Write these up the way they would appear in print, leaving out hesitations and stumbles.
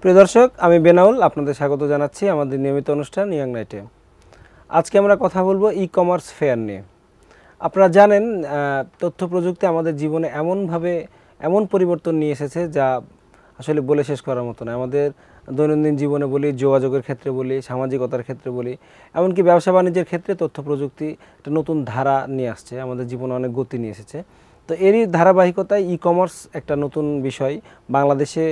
প্রিয় দর্শক, আমি বেনাউল আপনাদের স্বাগত জানাচ্ছি আমাদের নিয়মিত অনুষ্ঠান ইয়াং নাইটে। আজকে আমরা কথা বলবো ই কমার্স ফেয়ার নিয়ে। আপনারা জানেন তথ্য প্রযুক্তি আমাদের জীবনে এমন পরিবর্তন নিয়ে এসেছে যা আসলে বলে শেষ করার মতো না। আমাদের দৈনন্দিন জীবনে বলি, যোগাযোগের ক্ষেত্রে বলি, সামাজিকতার ক্ষেত্রে বলি, এমনকি ব্যবসা বাণিজ্যের ক্ষেত্রে তথ্য প্রযুক্তি একটা নতুন ধারা নিয়ে আসছে, আমাদের জীবনে অনেক গতি নিয়ে এসেছে। তো এরই ধারাবাহিকতায় ই কমার্স একটা নতুন বিষয়। বাংলাদেশে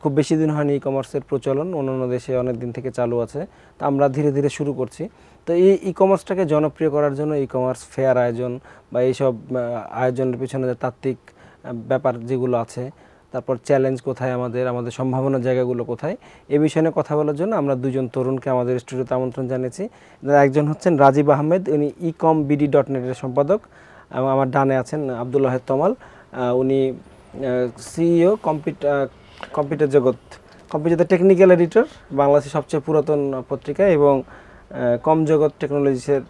খুব বেশি দিন হয়নি ই কমার্সের প্রচলন, অন্যান্য দেশে অনেক দিন থেকে চালু আছে। তো আমরা ধীরে ধীরে শুরু করছি। তো এই ই কমার্সটাকে জনপ্রিয় করার জন্য ই কমার্স ফেয়ার আয়োজন বা এইসব আয়োজনের পিছনে যে তাত্ত্বিক ব্যাপার যেগুলো আছে, তারপর চ্যালেঞ্জ কোথায়, আমাদের সম্ভাবনার জায়গাগুলো কোথায়, এই বিষয়ে নিয়ে কথা বলার জন্য আমরা দুজন তরুণকে আমাদের স্টুডিওতে আমন্ত্রণ জানিয়েছি। একজন হচ্ছেন রাজীব আহমেদ, উনি ecomBD.net-এর সম্পাদক, এবং আমার ডানে আছেন আব্দুল ওয়াহেদ তমাল, উনি সিইও কম্পিউটার জগৎ, কম্পিউটার টেকনিক্যাল এডিটর, বাংলাদেশের সবচেয়ে পুরাতন পত্রিকা, এবং কম জগৎ টেকনোলজিসের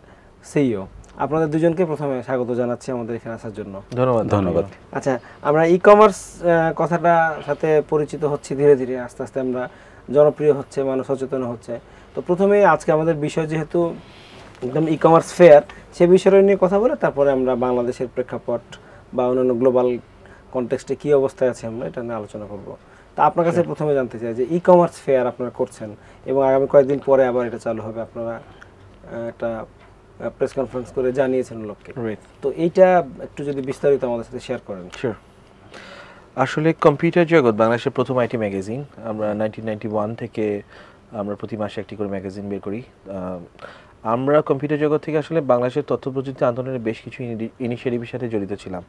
সিইও। আপনাদের দুজনকে প্রথমে স্বাগত জানাচ্ছি আমাদের এখানে আসার জন্য। ধন্যবাদ। আচ্ছা, আমরা ই কমার্স কথাটা সাথে পরিচিত হচ্ছি ধীরে ধীরে, আস্তে আস্তে আমরা জনপ্রিয় হচ্ছে, মানুষ সচেতন হচ্ছে। তো প্রথমেই আজকে আমাদের বিষয় যেহেতু একদম ই কমার্স ফেয়ার, সে বিষয় নিয়ে কথা বলে তারপরে আমরা বাংলাদেশের প্রেক্ষাপট বা অন্যান্য গ্লোবাল কনটেক্সটে কী অবস্থায় আছে আমরা এটা নিয়ে আলোচনা করব। তা আপনার কাছে প্রথমে জানতে চাই যে ই কমার্স ফেয়ার আপনারা করছেন এবং আগামী কয়েকদিন পরে আবার এটা চালু হবে, আপনারা একটা প্রেস কনফারেন্স করে জানিয়েছেন লোককে। তো এইটা একটু যদি বিস্তারিত আমাদের সাথে শেয়ার করেন। শিওর। আসলে কম্পিউটার জগৎ বাংলাদেশের প্রথম আইটি ম্যাগাজিন। আমরা 1991 থেকে আমরা প্রতি মাসে একটি করে ম্যাগাজিন বের করি। আমরা কম্পিউটার জগৎ থেকে আসলে বাংলাদেশের তথ্য প্রযুক্তি আন্দোলনের বেশ কিছু ইনিশিয়েটিভের সাথে জড়িত ছিলাম।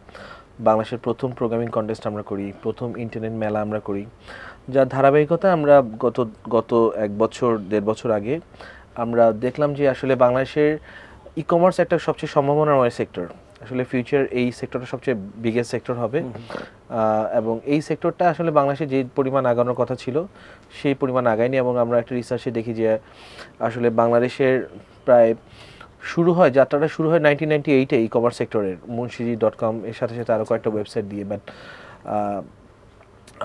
বাংলাদেশের প্রথম প্রোগ্রামিং কন্টেস্ট আমরা করি, প্রথম ইন্টারনেট মেলা আমরা করি, যার ধারাবাহিকতা আমরা গত 1-1.5 বছর আগে আমরা দেখলাম যে আসলে বাংলাদেশের ই কমার্স একটা সবচেয়ে সম্ভাবনাময় সেক্টর। আসলে ফিউচার এই সেক্টরটা সবচেয়ে বিগেস্ট সেক্টর হবে, এবং এই সেক্টরটা আসলে বাংলাদেশে যে পরিমাণ আগানোর কথা ছিল সেই পরিমাণ আগায়নি। এবং আমরা একটা রিসার্চে দেখি যে আসলে বাংলাদেশের প্রায় যাত্রাটা শুরু হয় 1998-এ ই কমার্স সেক্টরের munshiji.com এর সাথে সাথে আরও কয়েকটা ওয়েবসাইট দিয়ে। বাট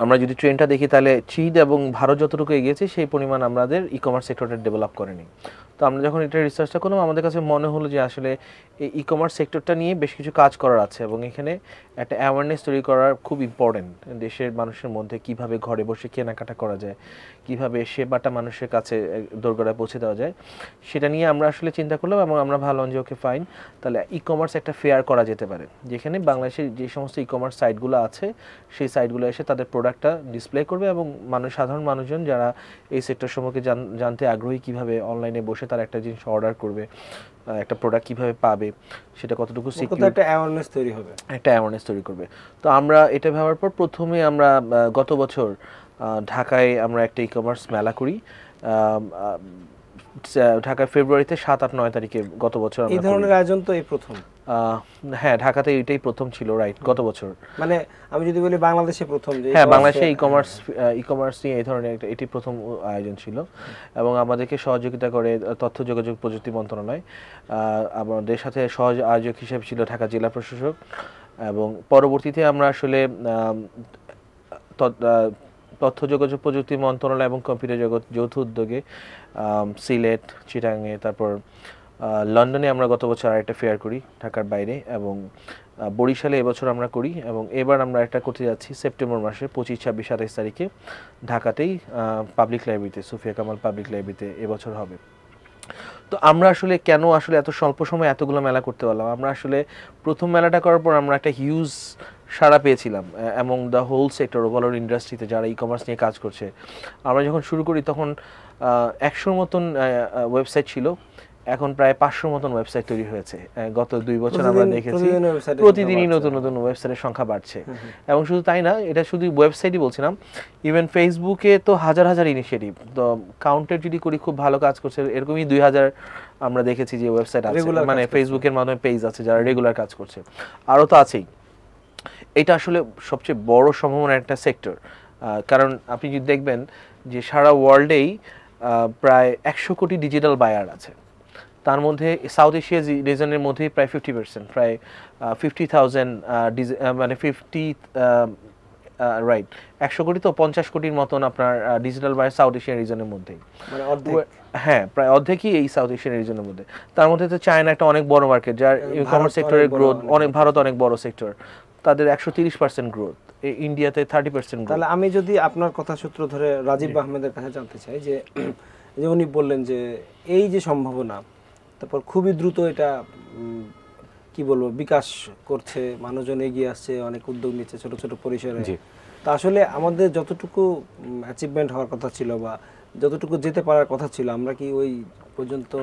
আমরা যদি ট্রেন্ডটা দেখি তাহলে চীন এবং ভারত যতটুকু এগিয়েছে সেই পরিমাণ আমাদের ই কমার্স সেক্টরটা ডেভেলপ করেনি। তো আমরা যখন এটা রিসার্চটা করলাম আমাদের কাছে মনে হলো যে আসলে এই ই কমার্স সেক্টরটা নিয়ে বেশ কিছু কাজ করার আছে এবং এখানে একটা অ্যাওয়ারনেস তৈরি করার খুব ইম্পর্টেন্ট। দেশের মানুষের মধ্যে কিভাবে ঘরে বসে কেনাকাটা করা যায়, কিভাবে সেবাটা মানুষের কাছে দোরগোড়ায় পৌঁছে দেওয়া যায়, সেটা নিয়ে আমরা আসলে চিন্তা করলাম এবং আমরা ভাবলাম যে ওকে ফাইন, তাহলে ই কমার্স একটা ফেয়ার করা যেতে পারে, যেখানে বাংলাদেশের যে সমস্ত ই কমার্স সাইটগুলো আছে সেই সাইটগুলো এসে তাদের প্রোডাক্টটা ডিসপ্লে করবে এবং সাধারণ মানুষজন যারা এই সেক্টর সম্পর্কে জানতে আগ্রহী, কিভাবে অনলাইনে বসে তারা একটা জিনিস অর্ডার করবে, একটা প্রোডাক্ট কিভাবে পাবে, সেটা কতটুকু সিকিউর, একটা অ্যাওয়ারনেস তৈরি করবে। তো আমরা এটা ভাবার পর প্রথমে আমরা গত বছর ঢাকায় আমরা একটা ই কমার্স মেলা করি। ঢাকায় ফেব্রুয়ারিতে 7, 8, 9 তারিখে গত বছর এই ধরনের আয়োজন তো এই প্রথম। হ্যাঁ, ঢাকাতে এটাই প্রথম ছিল, রাইট, গত বছর। মানে আমি যদি বলি বাংলাদেশে প্রথম, যে হ্যাঁ, বাংলাদেশে ই কমার্স নিয়ে এই ধরনের এটি প্রথম আয়োজন ছিল এবং আমাদেরকে সহযোগিতা করে তথ্য যোগাযোগ প্রযুক্তি মন্ত্রণালয়। আমাদের সাথে সহজ আয়োজক হিসেবে ছিল ঢাকা জেলা প্রশাসক, এবং পরবর্তীতে আমরা আসলে তথ্য যোগাযোগ প্রযুক্তি মন্ত্রণালয় এবং কম্পিউটার জগৎ যৌথ উদ্যোগে সিলেট, চিটাগাঙে, তারপর লন্ডনে আমরা গত বছর আরেকটা ফেয়ার করি ঢাকার বাইরে, এবং বরিশালে এবছর আমরা করি, এবং এবার আমরা একটা করতে যাচ্ছি সেপ্টেম্বর মাসে 25, 26, 27 তারিখে ঢাকাতেই পাবলিক লাইব্রেরিতে, সুফিয়া কামাল পাবলিক লাইব্রেরিতে এবছর হবে। তো আমরা আসলে কেন এত স্বল্প সময়ে এতগুলো মেলা করতে পারলাম? আমরা আসলে প্রথম মেলাটা করার পর আমরা একটা হিউজ সাড়া পেয়েছিলাম among the whole sector, overall ইন্ডাস্ট্রিতে যারা ই কমার্স নিয়ে কাজ করছে। আমরা যখন শুরু করি তখন 100 মতন ওয়েবসাইট ছিল, এখন প্রায় 500 মতন ওয়েবসাইট তৈরি হয়েছে। গত 2 বছর আমরা দেখেছি প্রতিদিনই নতুন নতুন ওয়েবসাইটের সংখ্যা বাড়ছে। এবং শুধু তাই না, এটা শুধু ওয়েবসাইটই বলছিলাম, ইভেন ফেসবুকে তো হাজার হাজার ইনিশিয়েটিভ, তো কাউন্টেড যদি করি খুব ভালো কাজ করছে, এরকমই 2000 আমরা দেখেছি যে ওয়েবসাইট আছে, মানে ফেসবুকের মাধ্যমে পেজ আছে যারা রেগুলার কাজ করছে, আরও তো আছেই। এটা আসলে সবচেয়ে বড় সম্ভাবনার একটা সেক্টর, কারণ আপনি যদি দেখবেন যে সারা ওয়ার্ল্ডেই প্রায় 100 কোটি ডিজিটাল বায়ার আছে, তার মধ্যে সাউথ এশিয়া রিজনের মধ্যেই প্রায় 50%, প্রায় 50,000 মানে 50 রাইট 100 কোটি তো 50 কোটির মতন আপনার ডিজিটাল বায়ার সাউথ এশিয়ান রিজনের মধ্যেই, মানে অর্ধেক। হ্যাঁ প্রায় অর্ধেকই এই সাউথ এশিয়ান রিজনের মধ্যে। তার মধ্যে তো চায়না একটা অনেক বড় মার্কেট, যার ই কমার্স ভারত সেক্টরের অনেক বড়, গ্রোথ অনেক অনেক, ভারত অনেক বড় সেক্টর, তাদের 130% গ্রোথ, ইন্ডিয়াতে 30% গ্রোথ। তাহলে আমি যদি আপনার কথা সূত্র ধরে রাজীব আহমেদের কাছে জানতে চাই যে যে উনি বললেন যে এই যে সম্ভাবনা, তারপর খুবই দ্রুত এটা কি বলবো বিকাশ করছে, মানুষজন এগিয়ে আসছে, অনেক উদ্যোগ নিচ্ছে ছোট ছোট পরিসরে। তা আসলে আমাদের যতটুকু অ্যাচিভমেন্ট হওয়ার কথা ছিল বা যতটুকু যেতে পারার কথা ছিল, আমরা কি ওই পর্যন্ত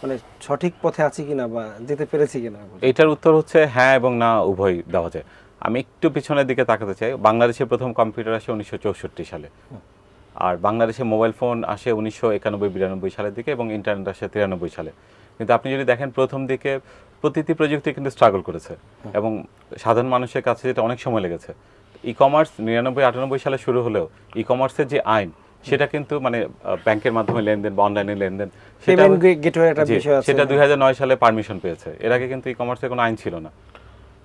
মানে সঠিক পথে আছি কিনা বা যেতে পেরেছি কিনা? এটার উত্তর হচ্ছে হ্যাঁ এবং না, উভয় দেওয়া যায়। আমি একটু পিছনের দিকে তাকাতে চাই। বাংলাদেশে প্রথম কম্পিউটার আসে 1964 সালে, আর বাংলাদেশে মোবাইল ফোন আসে 1991-92 সালের দিকে, এবং ইন্টারনেট আসে 93 সালে। কিন্তু আপনি যদি দেখেন প্রথম দিকে প্রতিটি প্রযুক্তি কিন্তু স্ট্রাগল করেছে, এবং সাধারণ মানুষের কাছে যেটা অনেক সময় লেগেছে। ই কমার্স 99-98 সালে শুরু হলেও ই কমার্সের যে আইন, সেটা কিন্তু মানে ব্যাংকের মাধ্যমে লেনদেন বা অনলাইনে লেনদেন, সেটা সেটা 2009 সালে পারমিশন পেয়েছে। এর আগে কিন্তু ই কমার্সের কোনো আইন ছিল না।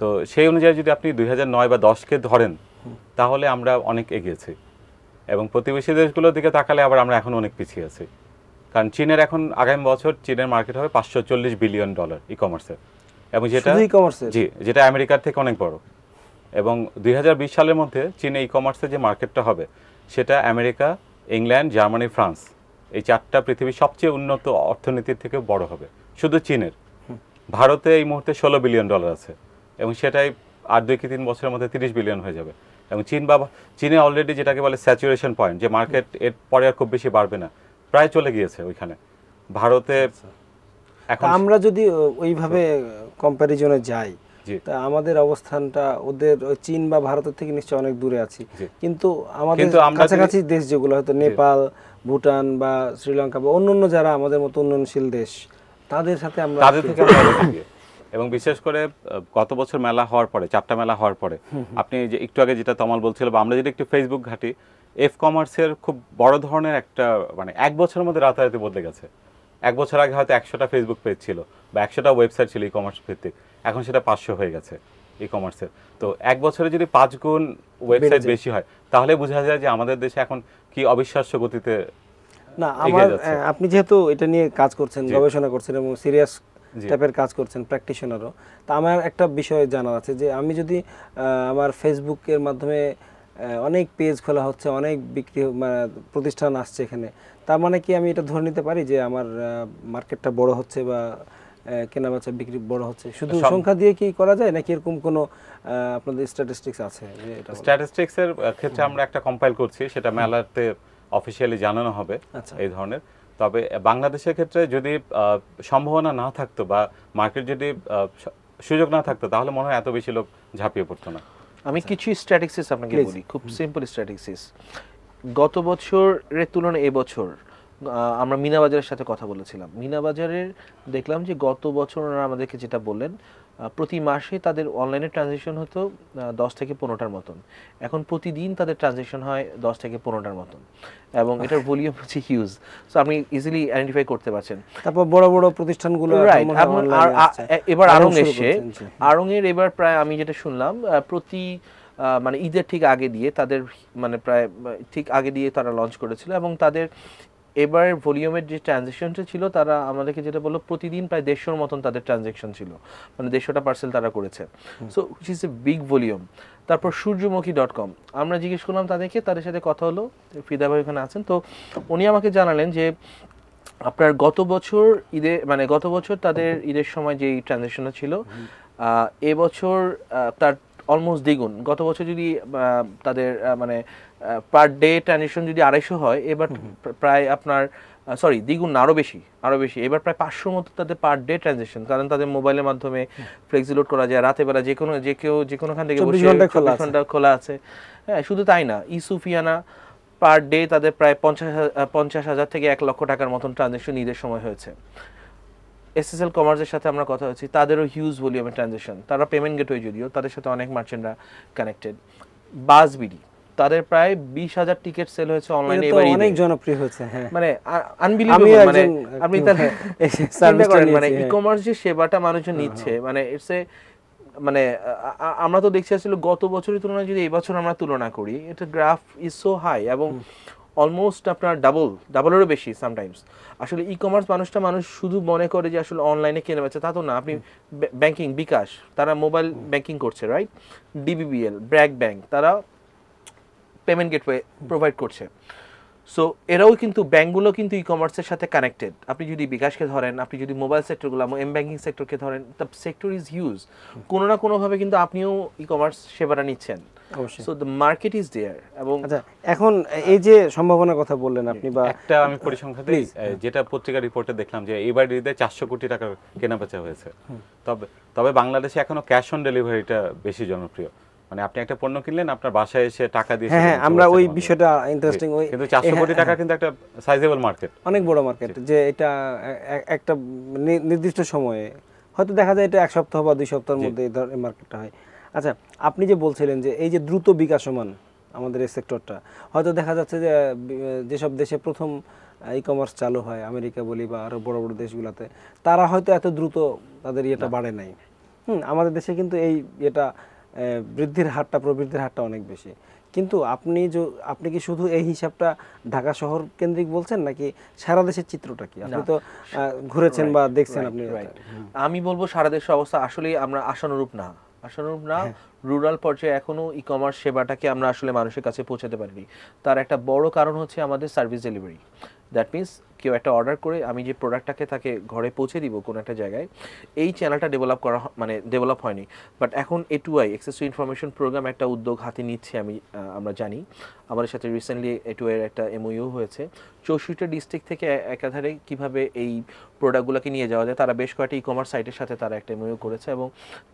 তো সেই অনুযায়ী যদি আপনি 2009 বা 10কে ধরেন, তাহলে আমরা অনেক এগিয়েছি, এবং প্রতিবেশী দেশগুলোর দিকে তাকালে আবার আমরা এখন অনেক পিছিয়ে আছি। কারণ চীনের এখন আগামী বছর চীনের মার্কেট হবে $540 বিলিয়ন ই কমার্সে, এবং যেটা আমেরিকার থেকে অনেক বড়। এবং 2020 সালের মধ্যে চীনে ই কমার্সের যে মার্কেটটা হবে, সেটা আমেরিকা, ইংল্যান্ড, জার্মানি, ফ্রান্স, এই 4টা পৃথিবীর সবচেয়ে উন্নত অর্থনীতির থেকে বড় হবে শুধু চীনের। ভারতে এই মুহূর্তে $16 বিলিয়ন আছে, এবং সেটাই আর 2-3 বছরের মধ্যে 30 বিলিয়ন হয়ে যাবে। এবং চীনে অলরেডি যেটাকে বলে স্যাচুরেশন পয়েন্ট, যে মার্কেট এর পরে আর খুব বেশি বাড়বে না, প্রায় চলে গিয়েছে ওইখানে। ভারতে এখন আমরা যদি ওইভাবে কম্প্যারিজনে যাই, তা আমাদের অবস্থানটা ওদের চীন বা ভারতের থেকে নিশ্চয়ই অনেক দূরে আছি, কিন্তু আমাদের কাছাকাছি দেশ যেগুলো হয়তো নেপাল, ভুটান বা শ্রীলঙ্কা বা অন্যান্য যারা আমাদের মতো উন্নয়নশীল দেশ, তাদের সাথে আমরা এবং বিশেষ করে গত বছর মেলা হওয়ার পরে, 4টা মেলা হওয়ার পরে, আপনি যে একটু আগে যেটা তমাল বলছিল, বা আমরা যদি একটু ফেসবুক ঘাঁটি, এফ কমার্সের খুব বড় ধরনের একটা মানে 1 বছরের মধ্যে রাতারাতি বদলে গেছে। 1 বছর আগে হয়তো 100টা ফেসবুক পেজ ছিল বা 100টা ওয়েবসাইট ছিল ই কমার্স ভিত্তিক, এখন সেটা 500 হয়ে গেছে ই কমার্সের। তো 1 বছরে যদি 5 গুণ ওয়েবসাইট বেশি হয়, তাহলে বোঝা যায় যে আমাদের দেশে এখন কি অবিশ্বাস্য গতিতে না। আপনি যেহেতু এটা নিয়ে কাজ করছেন, গবেষণা করছেন এবং সিরিয়াস টাইপের কাজ করছেন, প্র্যাকটিশনারও, তা আমার একটা বিষয় জানার আছে যে আমি যদি আমার ফেসবুকের মাধ্যমে অনেক পেজ খোলা হচ্ছে, অনেক বিক্রি প্রতিষ্ঠান আসছে এখানে, তার মানে কি আমি এটা ধরে নিতে পারি যে আমার মার্কেটটা বড় হচ্ছে বা কেনাবেচা বিক্রি বড় হচ্ছে? শুধু সংখ্যা দিয়ে কি করা যায়, নাকি এরকম কোনো আপনাদের স্ট্যাটিস্টিক্স আছে? স্ট্যাটিস্টিক্সের ক্ষেত্রে আমরা একটা কম্পাইল করছি, সেটা মেলাতে অফিসিয়ালি জানানো হবে এই ধরনের। তবে বাংলাদেশের ক্ষেত্রে যদি সম্ভাবনা না থাকতো বা মার্কেট যদি সুযোগ না থাকতো, তাহলে মনে হয় এত বেশি লোক ঝাঁপিয়ে পড়তো না। আমি কিছু স্ট্যাটিস্টিক্স আপনাকে বলি, খুব সিম্পল স্ট্যাটিস্টিক্স। গত বছরের তুলনায় এবছর আমরা মিনা বাজারের সাথে কথা বলেছিলাম। মিনা বাজারের দেখলাম যে গত বছর ওনারা আমাদেরকে যেটা বললেন, প্রতি মাসে তাদের অনলাইনে ট্রানজ্যাকশন হতো 10 থেকে 15টার মতন, এখন প্রতিদিন তাদের ট্রানজ্যাকশন হয় 10 থেকে 15টার মতন, এবং এটার ভলিউম হচ্ছে হিউজ। সো আপনি ইজিলি আইডেন্টিফাই করতে পারছেন। তারপর বড় বড় প্রতিষ্ঠানগুলো এবার আড়ং এসে, আড়ংয়ের এবার প্রায় আমি যেটা শুনলাম প্রতি মানে ঈদের ঠিক আগে দিয়ে তাদের মানে প্রায় ঠিক আগে দিয়ে তারা লঞ্চ করেছিল, এবং তাদের এবার ভলিউমের যে ট্রানজ্যাকশনটা ছিল, তারা আমাদেরকে যেটা বললো প্রতিদিন প্রায় 150 মতন তাদের ট্রানজ্যাকশন ছিল, মানে 150টা পার্সেল তারা করেছে। So which is a big volume. তারপর সূর্যমুখী.com আমরা জিজ্ঞেস করলাম তাদেরকে, তাদের সাথে কথা হলো, ফিদা ভাই ওখানে আছেন, তো উনি আমাকে জানালেন যে আপনার গত বছর তাদের ঈদের সময় যেই ট্রানজ্যাকশনটা ছিল, এবছর তার অলমোস্ট দ্বিগুণ। গত বছর যদি তাদের মানে পার ডে ট্রানজ্যাকশন যদি 250 হয়, এবার প্রায় আপনার দ্বিগুণ না, আরও বেশি, এবার প্রায় 500 মতো তাদের পার ডে ট্রানজ্যাকশন। কারণ তাদের মোবাইলের মাধ্যমে ফ্লেক্সি লোড করা যায়, রাতে বেলা যে কোনোখান থেকে 24 ঘন্টা খোলা আছে। হ্যাঁ, শুধু তাই না, ইসুফিয়ানা পার ডে তাদের প্রায় 50,000 থেকে 1 লক্ষ টাকার মতন ট্রানজ্যাকশন ঈদের সময় হয়েছে। এসএসএল কমার্সের সাথে আমরা কথা হয়েছি, তাদেরও হিউজ ভলিউমের ট্রানজ্যাকশন, তারা পেমেন্ট গেটওয়ে, যদিও তাদের সাথে অনেক মার্চেন্টরা কানেক্টেড। বাসবিডি, তাদের প্রায় 20,000 টিকিট সেল হয়েছে অনলাইনে, এবার অনেক জনপ্রিয় হয়েছে। হ্যাঁ, মানে আনবিলিভেবল। মানে আপনি তার সার্ভিসটা, মানে ই কমার্স যে সেবাটা মানুষজন নিচ্ছে, মানে ইটস এ মানে আমরা তো দেখছি আসলে গত বছরের তুলনায় যদি এই বছর আমরা তুলনা করি, এটা গ্রাফ ইজ সো হাই এবং অলমোস্ট আপনার ডাবলেরও বেশি সামটাইমস। আসলে ই কমার্স মানুষ শুধু মনে করে যে আসলে অনলাইনে কেনা বেচা, তা তো না। আপনি ব্যাংকিং, বিকাশ তারা মোবাইল ব্যাংকিং করছে, রাইট? ডিবিবিএল, ব্র্যাক ব্যাংক তারা পেমেন্ট গেটওয়ে প্রোভাইড করছে। সো এরাও কিন্তু, ব্যাংকগুলো কিন্তু ই কমার্সের সাথে কানেক্টেড। আপনি যদি বিকাশকে ধরেন, আপনি যদি মোবাইল সেক্টরগুলো, এম ব্যাংকিং সেক্টরকে ধরেন, দ্য সেক্টর ইজ হিউজ। কোনো না কোনোভাবে কিন্তু আপনিও ই কমার্স সেবাটা নিচ্ছেন। So the market is there. এবং আচ্ছা, এখন এই যে সম্ভাবনার কথা বললেন আপনি, বা একটা আমি পরিসংখ্যান দিই, যেটা পত্রিকা রিপোর্টে দেখলাম যে এবার ঈদে 400 কোটি টাকার কেনাবেচা হয়েছে। তবে বাংলাদেশে এখনো ক্যাশ অন ডেলিভারিটা বেশি জনপ্রিয়। মানে আপনি একটা পণ্য কিনলেন, আপনার বাসায় এসে টাকা দিয়ে, হ্যাঁ আমরা ওই বিষয়টা ইন্টারেস্টিং, ওই কিন্তু 400 কোটি টাকা কিন্তু একটা সাইজেবল মার্কেট, অনেক বড় মার্কেট, যে এটা একটা নির্দিষ্ট সময়ে হয়তো দেখা যায় এটা 1 সপ্তাহ বা 2 সপ্তাহের মধ্যে এই ধরনের মার্কেটটা হয়। আচ্ছা, আপনি যে বলছিলেন যে এই যে দ্রুত বিকাশমান আমাদের এই সেক্টরটা, হয়তো দেখা যাচ্ছে যে যেসব দেশে প্রথম ই কমার্স চালু হয়, আমেরিকা বলি বা আরো বড় বড় দেশগুলোতে, তারা হয়তো এত দ্রুত তাদের ইয়েটা বাড়ে নাই। আমাদের দেশে কিন্তু এই এটা বৃদ্ধির হারটা, প্রবৃদ্ধির হারটা অনেক বেশি। কিন্তু আপনি কি শুধু এই হিসাবটা ঢাকা শহর কেন্দ্রিক বলছেন, নাকি সারা দেশের চিত্রটা কি? আপনি তো ঘুরেছেন বা দেখছেন আপনি। আমি বলবো সারা দেশের অবস্থা আসলে আমরা আশানুরূপ না। রুরাল পর্যায়ে এখনো ই কমার্স সেবাটাকে আমরা আসলে মানুষের কাছে পৌঁছাতে পারিনি। তার একটা বড় কারণ হচ্ছে আমাদের সার্ভিস ডেলিভারি। দ্যাট মিনস কেউ একটা অর্ডার করে আমি যে প্রোডাক্টটাকে তাকে ঘরে পৌঁছে দিব কোনো একটা জায়গায়, এই চ্যানেলটা ডেভেলপ হয়নি। বাট এখন A2I, access to information programme, একটা উদ্যোগ হাতে নিচ্ছে। আমরা জানি আমাদের সাথে রিসেন্টলি A2I এর একটা MOU হয়েছে। 64 ডিস্ট্রিক্ট থেকে একাধারে কিভাবে এই প্রোডাক্টগুলোকে নিয়ে যাওয়া যায়, তারা বেশ কয়েকটা ই কমার্স সাইটের সাথে তারা একটা MOU করেছে এবং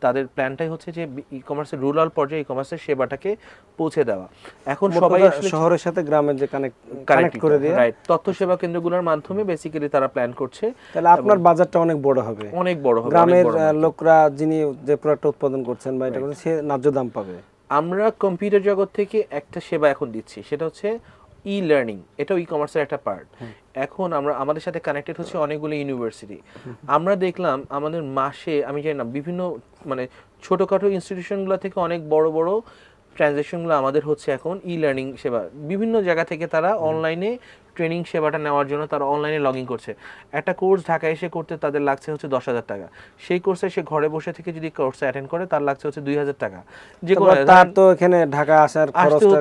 তাদের প্ল্যানটাই হচ্ছে যে ই কমার্সের রুরাল পর্যায়ে ই কমার্সের সেবাটাকে পৌঁছে দেওয়া। এখন সবাই শহরের সাথে গ্রামের যে কানেক্ট করে দিয়ে, রাইট, তথ্য সেবা কেন্দ্রগুলোর মাধ্যমে বেসিক্যালি তারা প্ল্যান করছে। তাহলে আপনার বাজারটা অনেক বড় হবে, অনেক বড় হবে। গ্রামের লোকরা যিনি যে প্রোডাক্ট উৎপাদন করছেন বা এটা করছেন, সে ন্যায্য দাম পাবে। আমরা কম্পিউটার জগৎ থেকে একটা সেবা এখন দিচ্ছি, সেটা হচ্ছে ই লার্নিং। এটাও ই কমার্সের একটা পার্ট। এখন আমাদের সাথে কানেক্টেড হচ্ছে অনেকগুলো ইউনিভার্সিটি। আমরা দেখলাম আমাদের মাসে, আমি জানি না, বিভিন্ন মানে ছোটোখাটো ইনস্টিটিউশনগুলো থেকে অনেক বড় বড় ট্রানজ্যাকশনগুলো আমাদের হচ্ছে এখন ই লার্নিং সেবা। বিভিন্ন জায়গা থেকে তারা অনলাইনে ট্রেনিং সেবাটা নেওয়ার জন্য তারা অনলাইনে লগ ইন করছে। একটা কোর্স ঢাকায় এসে করতে তাদের লাগছে হচ্ছে 10,000 টাকা। সেই কোর্সে সে ঘরে বসে থেকে যদি কোর্সে অ্যাটেন্ড করে, তার লাগছে হচ্ছে 2,000 টাকা। যে তার তো এখানে ঢাকা আসার খরচটা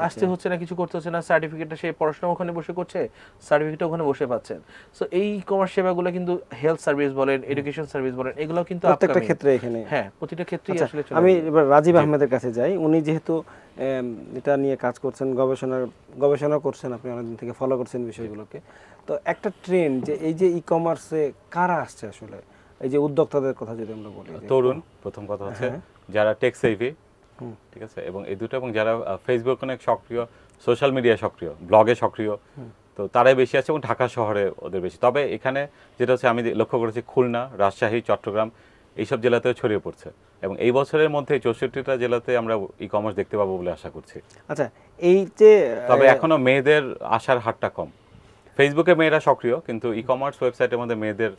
আসতে হচ্ছে না, কিছু করতে হচ্ছে না। সার্টিফিকেটটা সে পড়াশোনা ওখানে বসে করছে, সার্টিফিকেটটা ওখানে বসে পাচ্ছেন। সো এই কমার্স সেবাগুলো কিন্তু হেলথ সার্ভিস বলেন, এডুকেশন সার্ভিস বলেন, এগুলো কিন্তু প্রত্যেকটা ক্ষেত্রে এখানে, হ্যাঁ প্রতিটা ক্ষেত্রেই আসলে। আমি এবার রাজীব আহমেদের কাছে যাই। উনি যেহেতু এটা নিয়ে কাজ করছেন, গবেষণা করছেন, আপনি অনেকদিন থেকে ফলো করছেন বিষয়গুলোকে, তো একটা ট্রেন্ড যে এই যে ই কমার্সে কারা আসছে আসলে, এই যে উদ্যোক্তাদের কথা যদি আমরা বলি, তরুণ প্রথম কথা হচ্ছে, যারা টেক সেভি, ঠিক আছে, এবং এই দুটো, এবং যারা ফেসবুক অনেক সক্রিয়, সোশ্যাল মিডিয়া সক্রিয়, ব্লগে সক্রিয়, তো তারাই বেশি আছে এবং ঢাকা শহরে ওদের বেশি। তবে এখানে যেটা হচ্ছে, আমি লক্ষ্য করেছি খুলনা, রাজশাহী, চট্টগ্রাম এইসব জেলাতেও ছড়িয়ে পড়ছে, এবং এই বছরের মধ্যে 64টা জেলাতে আমরা ই কমার্স দেখতে পাবো বলে আশা করছি। আচ্ছা, এই যে তবে এখনো মেয়েদের আসার হারটা কম। ফেসবুকে মেয়েরা সক্রিয়, কিন্তু ই কমার্স ওয়েবসাইটের মধ্যে মেয়েদের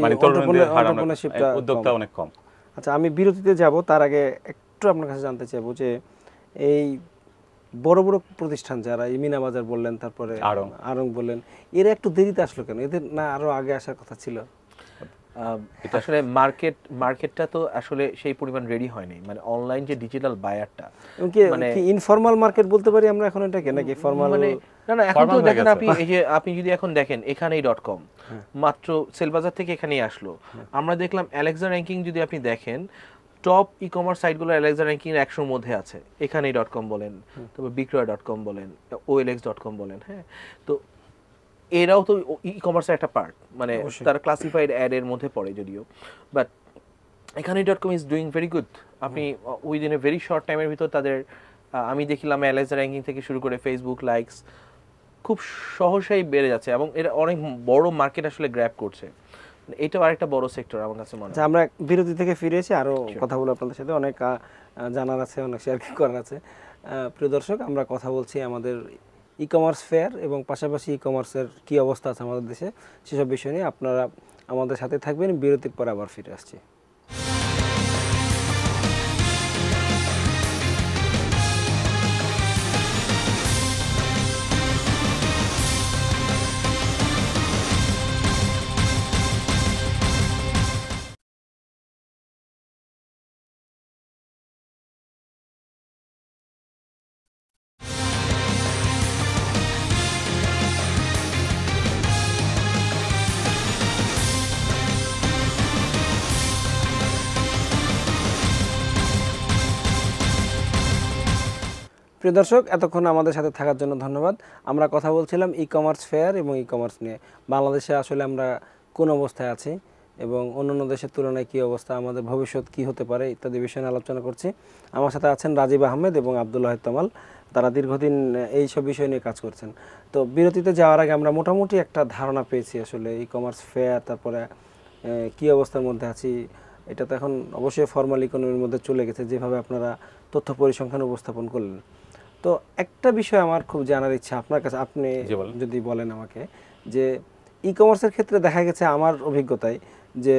মানে তরুণদের উদ্যোগটা অনেক কম। আচ্ছা, আমি বিরতিতে যাব, তার আগে একটু আপনার কাছে জানতে চাইবো যে এই বড় বড় প্রতিষ্ঠান যারা ইমিনা বাজার বললেন, তারপরে আরং বললেন, এরা একটু দেরিতে আসলো কেন? এদের না আরো আগে আসার কথা ছিল? আসলে মার্কেটটা তো আসলে সেই পরিমাণ রেডি হয়নি। মানে অনলাইন যে ডিজিটাল বায়ারটা, মানে ইনফর্মাল মার্কেট বলতে পারি আমরা এখন এটাকে, নাকি ফর্মাল? মানে না, এখন তো দেখেন আপনি যদি এখন দেখেন এখানেই.com মাত্র সেলবাজার থেকে এখানেই আসলো। আমরা দেখলাম অ্যালেক্সা র্যাঙ্কিং, যদি আপনি দেখেন টপ ই কমার্স সাইটগুলো অ্যালেক্সা র্যাঙ্কিং 100-র মধ্যে আছে। এখানেই.com বলেন, তারপর বিক্রয়.com বলেন, OLX.com বলেন। হ্যাঁ, তো এরাও তো ই কমার্সের একটা পার্ট, মানে তারা ক্লাসিফাইড অ্যাড এর মধ্যে পড়ে যদিও। বাট এখানেই.com ইজ ডুইং ভেরি গুড। আপনি উইদিন এ ভেরি শর্ট টাইমের ভিতর তাদের, আমি দেখলাম অ্যালেক্সা র্যাঙ্কিং থেকে শুরু করে ফেসবুক লাইকস খুব সহসাই বেড়ে যাচ্ছে, এবং এটা অনেক বড় মার্কেট আসলে গ্র্যাব করছে। এটাও আরেকটা বড় সেক্টর আমার কাছে মনে হয়। আমরা বিরতি থেকে ফিরে এসে আরো কথা বলবো আপনাদের সাথে, অনেক জানার আছে, অনেক শেয়ার করার আছে। প্রিয় দর্শক, আমরা কথা বলছি আমাদের ই কমার্স ফেয়ার এবং পাশাপাশি ই কমার্সের কী অবস্থা আছে আমাদের দেশে, সেসব বিষয় নিয়ে আপনারা আমাদের সাথে থাকবেন। বিরতির পর আবার ফিরে আসছি। প্রিয় দর্শক, এতক্ষণ আমাদের সাথে থাকার জন্য ধন্যবাদ। আমরা কথা বলছিলাম ই কমার্স ফেয়ার এবং ই কমার্স নিয়ে। বাংলাদেশে আসলে আমরা কোন অবস্থায় আছি এবং অন্যান্য দেশের তুলনায় কী অবস্থা, আমাদের ভবিষ্যৎ কী হতে পারে ইত্যাদি বিষয় নিয়ে আলোচনা করছি। আমার সাথে আছেন রাজীব আহমেদ এবং আব্দুল্লাহ তমাল। তারা দীর্ঘদিন এই সব বিষয় নিয়ে কাজ করছেন। তো বিরতিতে যাওয়ার আগে আমরা মোটামুটি একটা ধারণা পেয়েছি আসলে ই কমার্স ফেয়ার, তারপরে কী অবস্থার মধ্যে আছি। এটা তো এখন অবশ্যই ফর্মাল ইকোনমির মধ্যে চলে গেছে, যেভাবে আপনারা তথ্য পরিসংখ্যান উপস্থাপন করলেন। তো একটা বিষয় আমার খুব জানার ইচ্ছা আপনার কাছে, আপনি যদি বলেন আমাকে, যে ই কমার্সের ক্ষেত্রে দেখা গেছে আমার অভিজ্ঞতায় যে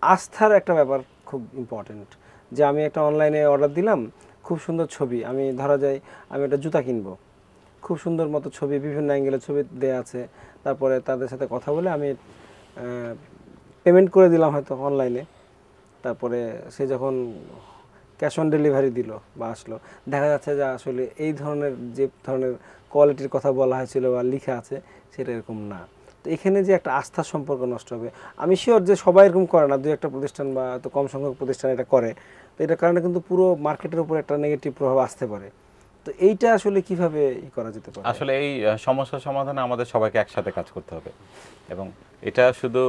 আস্থার একটা ব্যাপার খুব ইম্পর্টেন্ট। যে আমি একটা অনলাইনে অর্ডার দিলাম, খুব সুন্দর ছবি, আমি ধরা যায় আমি একটা জুতা কিনবো, খুব সুন্দর মতো ছবি, বিভিন্ন অ্যাঙ্গেলের ছবি দেওয়া আছে, তারপরে তাদের সাথে কথা বলে আমি পেমেন্ট করে দিলাম হয়তো অনলাইনে। তারপরে সে যখন ক্যাশ অন ডেলিভারি দিল বা আসলো, দেখা যাচ্ছে যে আসলে এই ধরনের যে ধরনের কোয়ালিটির কথা বলা হয়েছিল বা লেখা আছে সেটা এরকম না। তো এখানে যে একটা আস্থার সম্পর্ক নষ্ট হবে, আমি শিওর যে সবাই এরকম করে না, দু একটা প্রতিষ্ঠান বা তো কম সংখ্যক প্রতিষ্ঠান এটা করে। তো এটার কারণে কিন্তু পুরো মার্কেটের উপর একটা নেগেটিভ প্রভাব আসতে পারে। তো এইটা আসলে কিভাবে করা যেতে পারে? আসলে এই সমস্যার সমাধানে আমাদের সবাইকে একসাথে কাজ করতে হবে, এবং এটা শুধু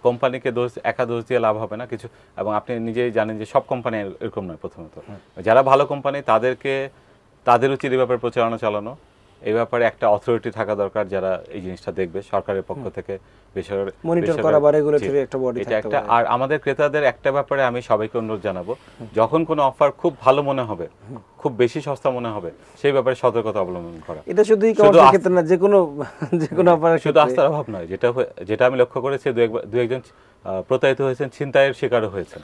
কোম্পানিকে একা দোষ দিয়ে লাভ হবে না কিছু। এবং আপনি নিজেই জানেন যে সব কোম্পানি এরকম নয়। প্রথমত যারা ভালো কোম্পানি তাদের উচিত এই ব্যাপারে প্রচারণা চালানো। এই ব্যাপারে একটা অথরিটি থাকা দরকার যারা এই জিনিসটা দেখবে, সরকারের পক্ষ থেকে, মনিটর করা বা রেগুলেটরি একটা বডি এটা একটা। আর আমাদের ক্রেতাদের একটা ব্যাপারে আমি সবাইকে অনুরোধ জানাবো, যখন কোনো অফার খুব ভালো মনে হবে, খুব বেশি সস্তা মনে হবে, সেই ব্যাপারে সতর্কতা অবলম্বন করা। এটা শুধু ই কমার্সের ক্ষেত্রে না, যে কোনো অফারের শুধু আস্থার অভাব নয়। যেটা আমি লক্ষ্য করেছি, দু একজন প্রতারিত হয়েছেন, ছিনতাইয়ের শিকারও হয়েছেন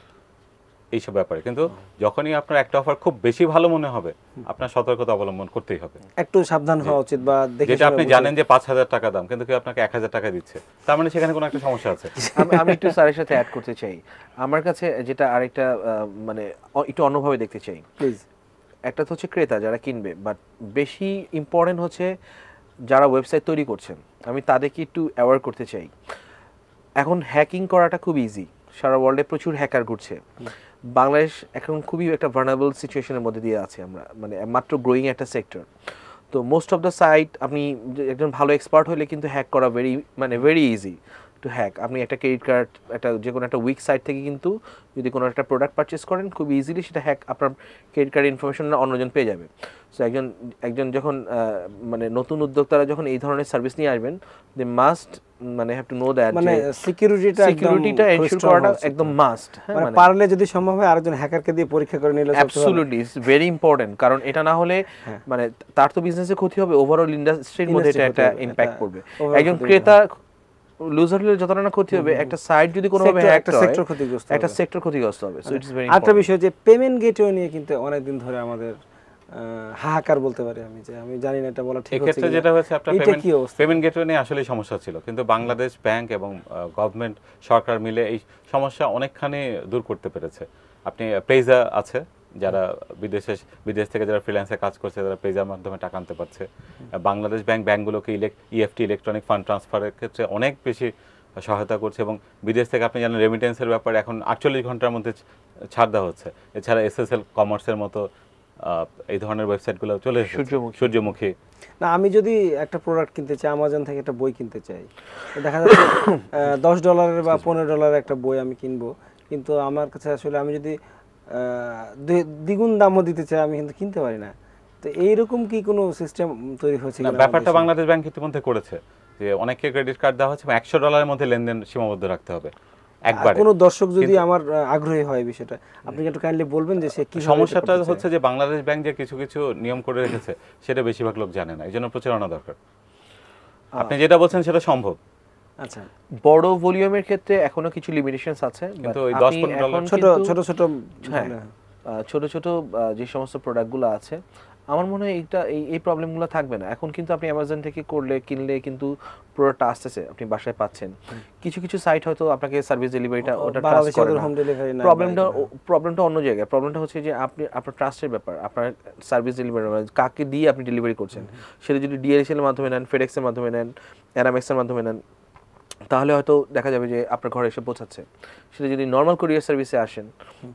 এইসব ব্যাপারে। কিন্তু যখনই আপনার একটা অফার খুব বেশি ভালো মনে হবে, আপনার সতর্কতা অবলম্বন করতেই হবে, একটু সাবধান হওয়া উচিত। বা যেটা আপনি জানেন যে 5,000 টাকা দাম, কিন্তু কেউ আপনাকে 1,000 টাকা দিচ্ছে, তার মানে সেখানে কোনো একটা সমস্যা আছে। আমি একটু স্যারের সাথে অ্যাড করতে চাই। আমার কাছে যেটা আরেকটা মানে একটু অন্যভাবে দেখতে চাই। প্লিজ। একটা তো হচ্ছে ক্রেতা যারা কিনবে, বাট বেশি ইম্পর্টেন্ট হচ্ছে যারা ওয়েবসাইট তৈরি করছেন। আমি তাদেরকে একটু অ্যাওয়ার করতে চাই। এখন হ্যাকিং করাটা খুব ইজি, সারা ওয়ার্ল্ডে প্রচুর হ্যাকার ঘুরছে। বাংলাদেশ এখন খুবই একটা ভার্নারেবল সিচুয়েশনের মধ্যে দিয়ে আছে আমরা, মানে মাত্র গ্রোয়িং একটা সেক্টর। তো মোস্ট অফ দ্য সাইট আপনি একজন ভালো এক্সপার্ট হলে কিন্তু হ্যাক করা ভেরি ইজি টু হ্যাক। আপনি একটা ক্রেডিট কার্ড, যে কোনো একটা উইক সাইট থেকে কিন্তু যদি কোনো একটা প্রোডাক্ট পারচেস করেন, খুব ইজিলি সেটা হ্যাক, আপনার ক্রেডিট কার্ডের ইনফরমেশন অন্যজন পেয়ে যাবে। সো একজন যখন মানে নতুন উদ্যোক্তারা যখন এই ধরনের সার্ভিস নিয়ে আসবেন, they must have to know that মানে সিকিউরিটিটা এনশিওর করাটা একদম মাস্ট। মানে পারলে যদি সম্ভব হয় আরেকজন হ্যাকারকে দিয়ে পরীক্ষা করে নিলে অ্যাবসলিউটলি ইটস ভেরি ইম্পর্টেন্ট। কারণ এটা না হলে মানে তার তো বিজনেসে ক্ষতি হবে, ওভারঅল ইন্ডাস্ট্রির মধ্যে এটা একটা ইমপ্যাক্ট পড়বে। একজন ক্রেতা লুজার হলে যতটা না ক্ষতি হবে, একটা সাইট যদি কোনোভাবে হ্যাক হয়, একটা সেক্টর ক্ষতিগ্রস্ত হবে। So it's very important. একটা বিষয় যে পেমেন্ট গেটওয়ে নিয়ে কিন্তু অনেকদিন ধরে আমাদের হাহাকার বলতে পারি আমি, যে আমি জানি না এটা বলা ঠিক হচ্ছে। এক্ষেত্রে যেটা হয়েছে, আপনার পেমেন্ট গেটওয়ে নিয়ে আসলে সমস্যা ছিল, কিন্তু বাংলাদেশ ব্যাংক এবং গভর্নমেন্ট, সরকার মিলে এই সমস্যা অনেকখানি দূর করতে পেরেছে। আপনি পেজা আছে, যারা বিদেশ থেকে যারা ফ্রিল্যান্সে কাজ করছে, তারা পেজার মাধ্যমে টাকা আনতে পারছে। বাংলাদেশ ব্যাংকগুলোকে ইএফটি, ইলেকট্রনিক ফান্ড ট্রান্সফারের ক্ষেত্রে অনেক বেশি সহায়তা করছে। এবং বিদেশ থেকে আপনি জানেন রেমিটেন্সের ব্যাপারে এখন 48 ঘন্টার মধ্যে ছাড় দেওয়া হচ্ছে। এছাড়া এসএসএল কমার্সের মতো এই ধরনের ওয়েবসাইটগুলো চলে এসেছে, সূর্যমুখী। না, আমি যদি একটা প্রোডাক্ট কিনতে চাই, আমাজন থেকে একটা বই কিনতে চাই, দেখা যাচ্ছে $10 বা $15 একটা বই আমি কিনবো, কিন্তু আমার কাছে আসলে আমি যদি দ্বিগুণ দামও দিতে চাই, আমি কিন্তু কিনতে পারি না। তো এইরকম কি কোনো সিস্টেম তৈরি হয়েছে কিনা? ব্যাপারটা বাংলাদেশ ব্যাংক ইতিমধ্যে করেছে, যে অনেককে ক্রেডিট কার্ড দেওয়া হচ্ছে, $100 মধ্যে লেনদেন সীমাবদ্ধ রাখতে হবে একবারে। কোনো দর্শক যদি আমার আগ্রহী হয় বিষয়টা, আপনি একটু কাইন্ডলি বলবেন যে সে কি সমস্যাটা হচ্ছে যে বাংলাদেশ ব্যাংক যে কিছু কিছু নিয়ম করে রেখেছে, সেটা বেশিরভাগ লোক জানে না। এই জন্য প্রচারণা দরকার। আপনি যেটা বলছেন সেটা সম্ভব। আচ্ছা, বড় ভলিউমের ক্ষেত্রে এখনো কিছু লিমিটেশনস আছে, কিন্তু ওই $10-15 ছোট ছোট যে সমস্ত প্রোডাক্টগুলো আছে, আমার মনে হয় এই প্রবলেমগুলো থাকবে না। এখন কিন্তু আপনি অ্যামাজন থেকে কিনলে কিন্তু প্রোডাক্টটা আসতেছে, আপনি বাসায় পাচ্ছেন। কিছু কিছু সাইট হয়তো আপনাকে সার্ভিস ডেলিভারিটা ওটা ট্রাস্ট করে না। প্রবলেমটা অন্য জায়গায়। প্রবলেমটা হচ্ছে যে আপনার ট্রাস্টের ব্যাপার, আপনার সার্ভিস ডেলিভারি কাকে দিয়ে আপনি ডেলিভারি করছেন। সেটা যদি ডিএলএসএল এর মাধ্যমে নেন, ফেডেক্স এর মাধ্যমে নেন, অ্যারামেক্স এর মাধ্যমে নেন, তাহলে হয়তো দেখা যাবে যে আপনার ঘরে এসে পৌঁছাচ্ছে। সেটা যদি নর্মাল কুরিয়ার সার্ভিসে আসেন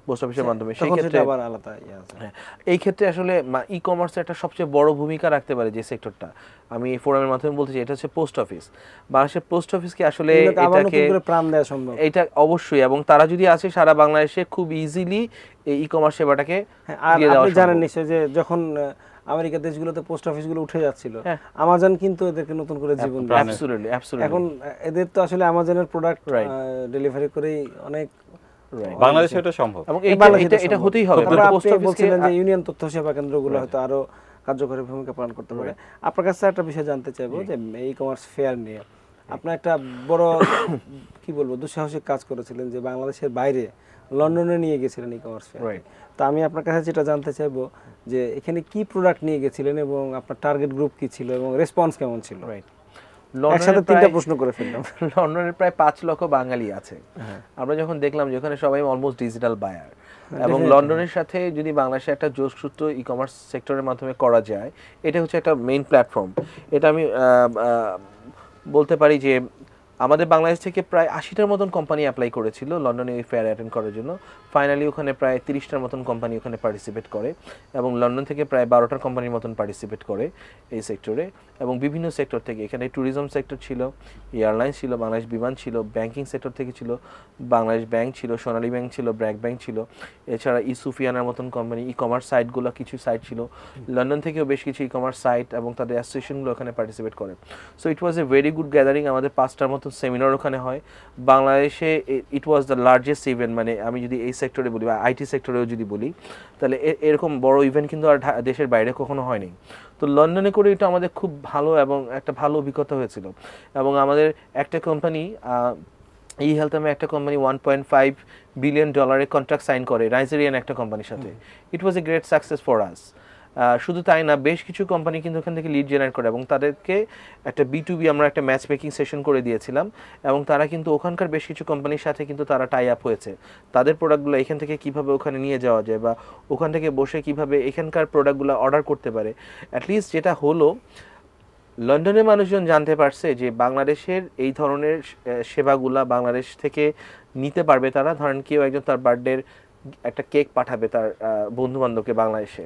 পোস্ট অফিসের মাধ্যমে, সেই তখন ক্ষেত্রে সেটা আবার আলাদা আছে। হ্যাঁ, এই ক্ষেত্রে আসলে ই কমার্সের একটা সবচেয়ে বড় ভূমিকা রাখতে পারে যে সেক্টরটা, আমি এই ফোরামের মাধ্যমে বলতে চাই, এটা হচ্ছে পোস্ট অফিস। বাংলাদেশের পোস্ট অফিসকে আসলে এগুলোকে আবার এটাকে নতুন করে প্রাণ দেওয়া সম্ভব। এটা অবশ্যই, এবং তারা যদি আসে সারা বাংলাদেশে খুব ইজিলি এই ই কমার্স সেবাটাকে হ্যাঁ, আর দিয়ে দেওয়া আপনি জানেন সম্ভব। নিশ্চয় যে যখন আমেরিকা দেশগুলোতে পোস্ট অফিসগুলো উঠে যাচ্ছিল, হ্যাঁ। আমাজন কিন্তু এদেরকে নতুন করে জীবন দিয়েছে। Absolutely, absolutely. এখন এদের তো আসলে আমাজনের প্রোডাক্ট Right. ডেলিভারি করেই অনেক বাংলাদেশে এটা সম্ভব। এবং বাংলাদেশে এটা এটা এটা সম্ভব। হতেই হবে। তারপরে পোস্ট আপনি অফিসকে বলছিলেন যে ইউনিয়ন তথ্য সেবা কেন্দ্রগুলো হয়তো আরো কার্যকরী ভূমিকা পালন করতে পারে। আপনার কাছে একটা বিষয় জানতে চাইবো যে ই কমার্স ফেয়ার নিয়ে আপনার একটা বড় কি বলবো দুঃসাহসিক কাজ করেছিলেন, যে বাংলাদেশের বাইরে লন্ডনে নিয়ে গেছিলেন ই কমার্স ফেয়ার। তো আমি আপনার কাছে যেটা জানতে চাইবো যে এখানে কি প্রোডাক্ট নিয়ে গেছিলেন এবং আপনার টার্গেট গ্রুপ কি ছিল এবং রেসপন্স কেমন ছিল? একসাথে তিনটা প্রশ্ন করে ফেললাম। লন্ডনের প্রায় 5 লক্ষ বাঙালি আছে। আমরা যখন দেখলাম যে ওখানে সবাই অলমোস্ট ডিজিটাল বায়ার, এবং লন্ডনের সাথে যদি বাংলাদেশে একটা যোগসূত্র ই কমার্স সেক্টরের মাধ্যমে করা যায়, এটা হচ্ছে একটা মেইন প্ল্যাটফর্ম। এটা আমি বলতে পারি যে আমাদের বাংলাদেশ থেকে প্রায় 80টার মতন কোম্পানি অ্যাপ্লাই করেছিল লন্ডনে এই ফেয়ার অ্যাটেন্ড করার জন্য। ফাইনালি ওখানে প্রায় 30টার মতন কোম্পানি ওখানে পার্টিসিপেট করে, এবং লন্ডন থেকে প্রায় 12টার কোম্পানির মতন পার্টিসিপেট করে এই সেক্টরে। এবং বিভিন্ন সেক্টর থেকে, এখানে ট্যুরিজম সেক্টর ছিল, এয়ারলাইন্স ছিল, বাংলাদেশ বিমান ছিল, ব্যাংকিং সেক্টর থেকে ছিল, বাংলাদেশ ব্যাংক ছিল, সোনালী ব্যাংক ছিল, ব্র্যাক ব্যাংক ছিল, এছাড়া সুফিয়ানার মতন কোম্পানি, ই কমার্স সাইটগুলো কিছু সাইট ছিল লন্ডন থেকেও, বেশ কিছু ই কমার্স সাইট এবং তাদের অ্যাসোসিয়েশনগুলো ওখানে পার্টিসিপেট করে। So it was a very good gathering. আমাদের 5টার মতো সেমিনার ওখানে হয় বাংলাদেশে। ইট ওয়াজ দ্য লার্জেস্ট ইভেন্ট, মানে আমি যদি এই সেক্টরে বলি বা আইটি সেক্টরেও যদি বলি, তাহলে এরকম বড় ইভেন্ট কিন্তু আর দেশের বাইরে কখনো হয়নি। তো লন্ডনে করে এটা আমাদের খুব ভালো এবং একটা ভালো অভিজ্ঞতা হয়েছিল। এবং আমাদের একটা কোম্পানি ই হেলথ নামে একটা কোম্পানি $1.5 বিলিয়ন কন্ট্রাক্ট সাইন করে নাইজেরিয়ান একটা কোম্পানির সাথে। It was a great success for us. শুধু তাই না, বেশ কিছু কোম্পানি কিন্তু ওখান থেকে লিড জেনারেট করে, এবং তাদেরকে একটা B2B আমরা একটা ম্যাচ মেকিং সেশন করে দিয়েছিলাম, এবং তারা কিন্তু ওখানকার বেশ কিছু কোম্পানির সাথে কিন্তু তারা টাই আপ হয়েছে। তাদের প্রোডাক্টগুলো এখান থেকে কিভাবে ওখানে নিয়ে যাওয়া যায়, বা ওখান থেকে বসে কিভাবে এখানকার প্রোডাক্টগুলো অর্ডার করতে পারে। অ্যাটলিস্ট যেটা হলো, লন্ডনের মানুষজন জানতে পারছে যে বাংলাদেশের এই ধরনের সেবাগুলা বাংলাদেশ থেকে নিতে পারবে তারা। ধরেন কেউ একজন তার বার্থডের একটা কেক পাঠাবে তার বন্ধু বান্ধবকে বাংলাদেশে,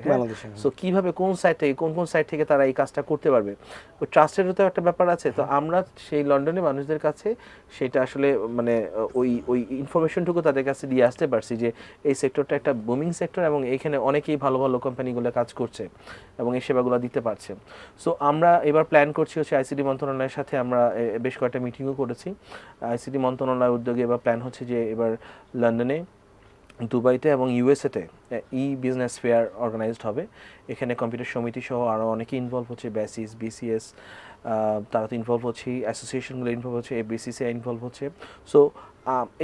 সো কিভাবে কোন সাইট থেকে কোন সাইট থেকে তারা এই কাজটা করতে পারবে, ওই ট্রাস্টেরও তো একটা ব্যাপার আছে। তো আমরা সেই লন্ডনের মানুষদের কাছে সেটা আসলে মানে ওই ইনফরমেশনটুকু তাদের কাছে দিয়ে আসতে পারছি যে এই সেক্টরটা একটা বুমিং সেক্টর, এবং এখানে অনেকেই ভালো ভালো কোম্পানিগুলো কাজ করছে এবং এই সেবাগুলো দিতে পারছে। সো আমরা এবার প্ল্যান করছি হচ্ছে ICT মন্ত্রণালয়ের সাথে আমরা বেশ কয়েকটা মিটিংও করেছি। ICT মন্ত্রণালয়ের উদ্যোগে এবার প্ল্যান হচ্ছে যে এবার লন্ডনে, দুবাইতে এবং ইউএসএতে ই বিজনেস ফেয়ার অর্গানাইজড হবে। এখানে কম্পিউটার সমিতি সহ আরও অনেকে ইনভলভ হচ্ছে, BASIS, BCS, তারা তো ইনভলভ হচ্ছে, অ্যাসোসিয়েশনগুলো ইনভলভ হচ্ছে, BCCI ইনভলভ হচ্ছে। সো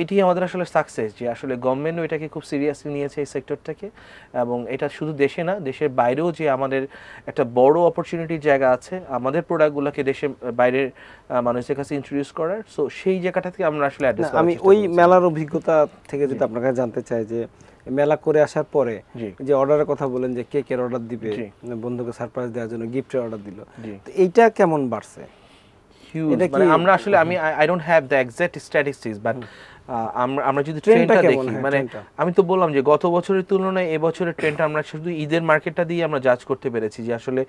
এটি আমাদের আসলে সাকসেস যে আসলে গভর্নমেন্টও এটাকে খুব সিরিয়াসলি নিয়েছে এই সেক্টরটাকে, এবং এটা শুধু দেশে না, দেশের বাইরেও যে আমাদের একটা বড় অপরচুনিটির জায়গা আছে আমাদের প্রোডাক্টগুলোকে দেশের বাইরের মানুষের কাছে ইন্ট্রোডিউস করার। সো সেই জায়গাটা থেকে আমরা আসলে অ্যাড্রেস আমি ওই মেলার অভিজ্ঞতা থেকে যদি আপনার কাছে জানতে চাই যে মেলা করে আসার পরে যে অর্ডারের কথা বলেন যে কেকের অর্ডার দিবে, বন্ধুকে সারপ্রাইজ দেওয়ার জন্য গিফটের অর্ডার দিল, তো এইটা কেমন বাড়ছে? মানে আমরা আসলে I don't have the exact statistics, but আমরা যদি ট্রেন্ডটা দেখি, মানে আমি তো বললাম যে গত বছরের তুলনায় এবছরের ট্রেন্ডটা আমরা শুধু ঈদের মার্কেটটা দিয়ে আমরা জাজ করতে পেরেছি যে আসলে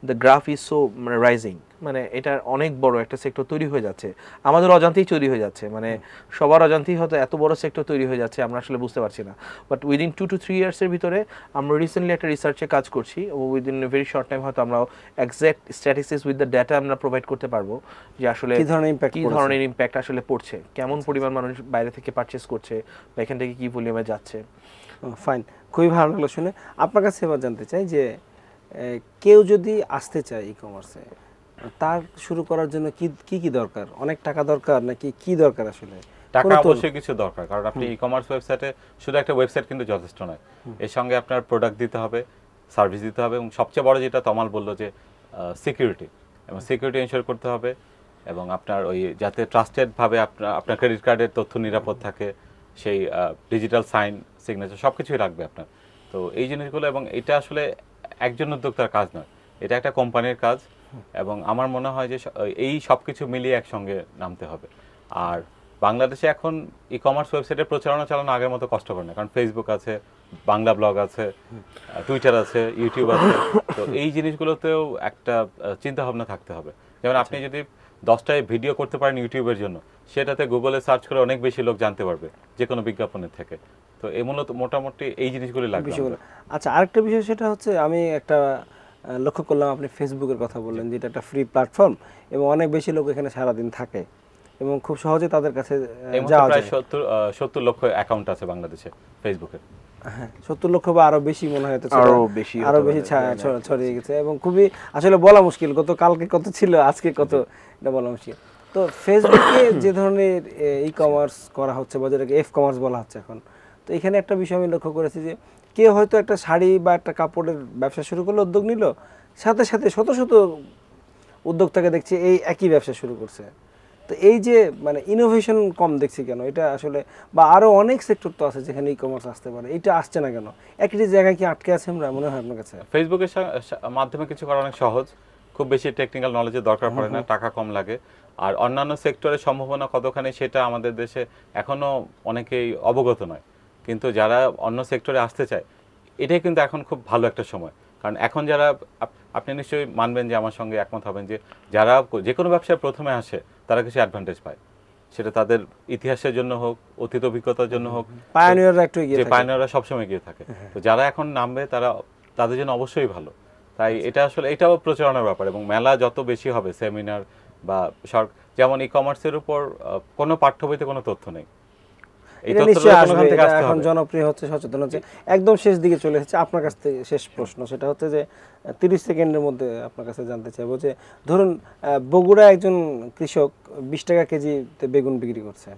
the graph is so rising, মানে এটা অনেক বড় একটা সেক্টর তৈরি হয়ে যাচ্ছে, আমাদের অজান্তেই তৈরি হয়ে যাচ্ছে, মানে সবার অজান্তেই হয়তো এত বড় সেক্টর তৈরি হয়ে যাচ্ছে আমরা আসলে বুঝতে পারছি না। বাট উইদিন 2 to 3 ইয়ার্সের ভিতরে আমরা রিসেন্টলি একটা রিসার্চে কাজ করছি, ও within a very short time হয়তো আমরা exact statistics with the data আমরা প্রোভাইড করতে পারবো যে আসলে কি ধরনের ইম্প্যাক্ট আসলে পড়ছে, কেমন পরিমাণ মানুষ বাইরে থেকে পারচেস করছে, বা এখান থেকে কি ভলিউমে যাচ্ছে। ফাইন, খুবই ভালো লাগলো শুনে। আপনার কাছে এবার জানতে চাই যে কেউ যদি আসতে চায় ই কমার্সে, তার শুরু করার জন্য কি কি দরকার? অনেক টাকা দরকার নাকি কি দরকার? আসলে টাকা অবশ্যই কিছু দরকার, কারণ আপনি ই কমার্স ওয়েবসাইটে শুধু একটা ওয়েবসাইট কিন্তু যথেষ্ট নয়, এর সঙ্গে আপনার প্রোডাক্ট দিতে হবে, সার্ভিস দিতে হবে, এবং সবচেয়ে বড় যেটা তমাল বললো যে সিকিউরিটি, এবং সিকিউরিটি এনশিওর করতে হবে, এবং আপনার ওই যাতে ট্রাস্টেডভাবে আপনার ক্রেডিট কার্ডের তথ্য নিরাপদ থাকে, সেই ডিজিটাল সাইন সিগনেচার সব কিছুই রাখবে আপনার। তো এই জিনিসগুলো, এবং এটা আসলে একজন উদ্যোক্তার কাজ নয়, এটা একটা কোম্পানির কাজ, এবং আমার মনে হয় যে এই সব কিছু মিলিয়ে একসঙ্গে নামতে হবে। আর বাংলাদেশে এখন ই কমার্স ওয়েবসাইটের প্রচারণা চালানো আগের মতো কষ্টকর না, কারণ ফেসবুক আছে, বাংলা ব্লগ আছে, টুইটার আছে, ইউটিউব আছে। তো এই জিনিসগুলোতেও একটা চিন্তা ভাবনা থাকতে হবে। যেমন আপনি যদি 10টায় ভিডিও করতে পারেন ইউটিউবের জন্য, সেটাতে গুগলে সার্চ করে অনেক বেশি লোক জানতে পারবে যে কোনো বিজ্ঞাপনের থেকে। তো এই মূলত মোটামুটি এই জিনিসগুলি লাগবে বিষয়গুলো। আমাদের। আচ্ছা, আরেকটা বিষয় সেটা হচ্ছে আমি একটা লক্ষ্য করলাম, আপনি ফেসবুকের কথা বললেন, যেটা একটা ফ্রি প্ল্যাটফর্ম এবং অনেক বেশি লোক এখানে সারাদিন থাকে এবং খুব সহজে তাদের কাছে এই মুহূর্তে যাওয়া প্রায় যায়। 70 লক্ষ অ্যাকাউন্ট আছে বাংলাদেশে ফেসবুকের। হ্যাঁ, 70 লক্ষ বা আরো বেশি মনে হয়, আরো বেশি আরো হতে বেশি পারে, ছড়িয়ে গেছে এবং খুবই আসলে বলা মুশকিল গত কালকে কত ছিল, আজকে কত, এটা বলা মুশকিল। তো ফেসবুকে যে ধরনের ই কমার্স করা হচ্ছে বা যেটাকে এফ কমার্স বলা হচ্ছে এখন, তো এখানে একটা বিষয় আমি লক্ষ্য করেছি যে কেউ হয়তো একটা শাড়ি বা একটা কাপড়ের ব্যবসা শুরু করলো, উদ্যোগ নিল, সাথে সাথে শত শত উদ্যোক্তাকে দেখছি এই একই ব্যবসা শুরু করছে। তো এই যে মানে ইনোভেশন কম দেখছি কেন, এটা আসলে, বা আরো অনেক সেক্টর তো আছে যেখানে ই কমার্স আসতে পারে, এটা আসছে না কেন? একটি জায়গায় কি আটকে আছে আমরা, মনে হয় আপনার কাছে? ফেসবুকের মাধ্যমে কিছু করা অনেক সহজ, খুব বেশি টেকনিক্যাল নলেজের দরকার পড়ে না, টাকা কম লাগে। আর অন্যান্য সেক্টরের সম্ভাবনা কতখানি সেটা আমাদের দেশে এখনো অনেকেই অবগত নয়, কিন্তু যারা অন্য সেক্টরে আসতে চায় এটাই কিন্তু এখন খুব ভালো একটা সময়। কারণ এখন যারা, আপনি নিশ্চয়ই মানবেন যে আমার সঙ্গে একমত হবেন যে যারা যে কোনো ব্যবসায় প্রথমে আসে তারা কিছু অ্যাডভান্টেজ পায়, সেটা তাদের ইতিহাসের জন্য হোক, অতীত অভিজ্ঞতার জন্য হোক, পায়োনিয়াররা একটু এগিয়ে যে থাকে। পায়োনিয়াররা সবসময় এগিয়ে থাকে। তো যারা এখন নামবে তারা, তাদের জন্য অবশ্যই ভালো। তাই এটা আসলে এটাও প্রচারণার ব্যাপার, এবং মেলা যত বেশি হবে, সেমিনার বা যেমন ই কমার্সের উপর কোনো পাঠ্য বইতে কোনো তথ্য নেই, এই এটা তথ্যটা নিশ্চয়ই আসবে, কোনোখান থেকে এটা আসতে এখন হবে। জনপ্রিয় হচ্ছে, সচেতন হচ্ছে। একদম শেষ দিকে চলে এসেছে, আপনার কাছ থেকে শেষ প্রশ্ন, সেটা হচ্ছে যে 30 সেকেন্ডের মধ্যে আপনার কাছে জানতে চাইবো যে ধরুন বগুড়া একজন কৃষক 20 টাকা কেজিতে বেগুন বিক্রি করছে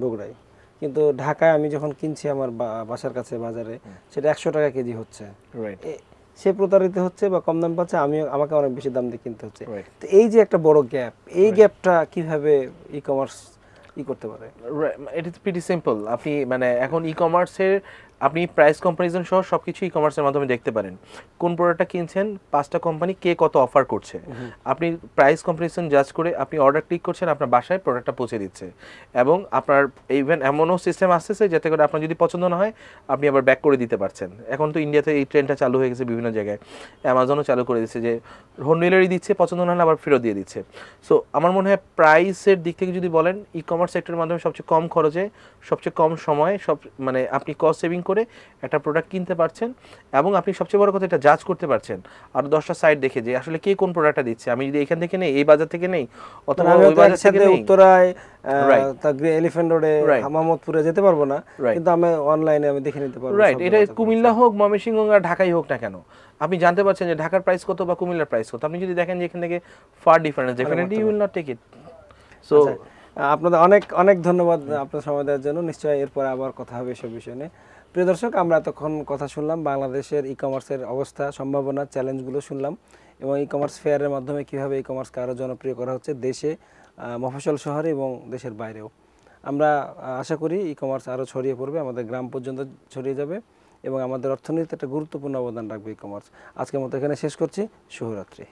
বগুড়ায়, কিন্তু ঢাকায় আমি যখন কিনছি আমার বাসার কাছে বাজারে, সেটা 100 টাকা কেজি হচ্ছে। রাইট, সে প্রতারিত হচ্ছে বা কম দাম পাচ্ছে, আমাকে অনেক বেশি দাম দিয়ে কিনতে হচ্ছে। রাইট। তো এই যে একটা বড় গ্যাপ, এই গ্যাপটা কিভাবে ই কমার্স করতে পারে? It is pretty simple. আপনি মানে এখন ই কমার্সের আপনি প্রাইস কম্পারিজন সহ সবকিছু ই কমার্সের মাধ্যমে দেখতে পারেন। কোন প্রোডাক্টটা কিনছেন, 5টা কোম্পানি কে কত অফার করছে, আপনি প্রাইস কম্পারিজন জাজ করে আপনি অর্ডার ক্লিক করছেন, আপনার বাসায় প্রোডাক্টটা পৌঁছে দিচ্ছে। এবং আপনার ইভেন এমনও সিস্টেম আসতেছে যাতে করে আপনার যদি পছন্দ না হয় আপনি আবার ব্যাক করে দিতে পারছেন। এখন তো ইন্ডিয়াতে এই ট্রেন্ডটা চালু হয়ে গেছে বিভিন্ন জায়গায়, অ্যামাজনও চালু করে দিচ্ছে যে হোম ডেলিভারি দিচ্ছে, পছন্দ না হলে আবার ফেরত দিয়ে দিচ্ছে। সো আমার মনে হয় প্রাইসের দিক থেকে যদি বলেন, ই কমার্স সেক্টরের মাধ্যমে সবচেয়ে কম খরচে, সবচেয়ে কম সময়ে, মানে আপনি কস্ট সেভিং করে একটা প্রোডাক্ট কিনতে পারছেন, এবং আপনি সবচেয়ে বড় কথা এটা জাজ করতে পারছেন আর 10টা সাইট দেখে যে আসলে কে কোন প্রোডাক্টটা দিচ্ছে। আমি যদি এখান থেকে নেই, এই বাজার থেকে নেই, অথবা ওই বাজার থেকে নেই, উত্তরায় Right. এলিফ্যান্ট রোডে, Right. মোহাম্মদপুরে যেতে পারবো না, Right. কিন্তু আমি অনলাইনে আমি দেখে নিতে পারবো। রাইট। সব এটা বাজার কুমিল্লা হোক, ময়মনসিংহ আর ঢাকাই হোক না কেন, আপনি জানতে পারছেন যে ঢাকার প্রাইস কত বা কুমিল্লার প্রাইস কত। আপনি যদি দেখেন যে এখান থেকে far difference, definitely you will not take it. So আপনাদের অনেক অনেক ধন্যবাদ আপনার সময় দেওয়ার জন্য। নিশ্চয়ই এরপর আবার কথা হবে এসব বিষয় নিয়ে। প্রিয় দর্শক, আমরা এতক্ষণ কথা শুনলাম বাংলাদেশের ই কমার্সের অবস্থা, সম্ভাবনা, চ্যালেঞ্জগুলো শুনলাম, এবং ই কমার্স ফেয়ারের মাধ্যমে কীভাবে ই কমার্সকে আরও জনপ্রিয় করা হচ্ছে দেশে, মফস্বল শহরে এবং দেশের বাইরেও। আমরা আশা করি ই কমার্স আরও ছড়িয়ে পড়বে, আমাদের গ্রাম পর্যন্ত ছড়িয়ে যাবে এবং আমাদের অর্থনীতিতে একটা গুরুত্বপূর্ণ অবদান রাখবে ই কমার্স। আজকের মতো এখানে শেষ করছি। শুভরাত্রি।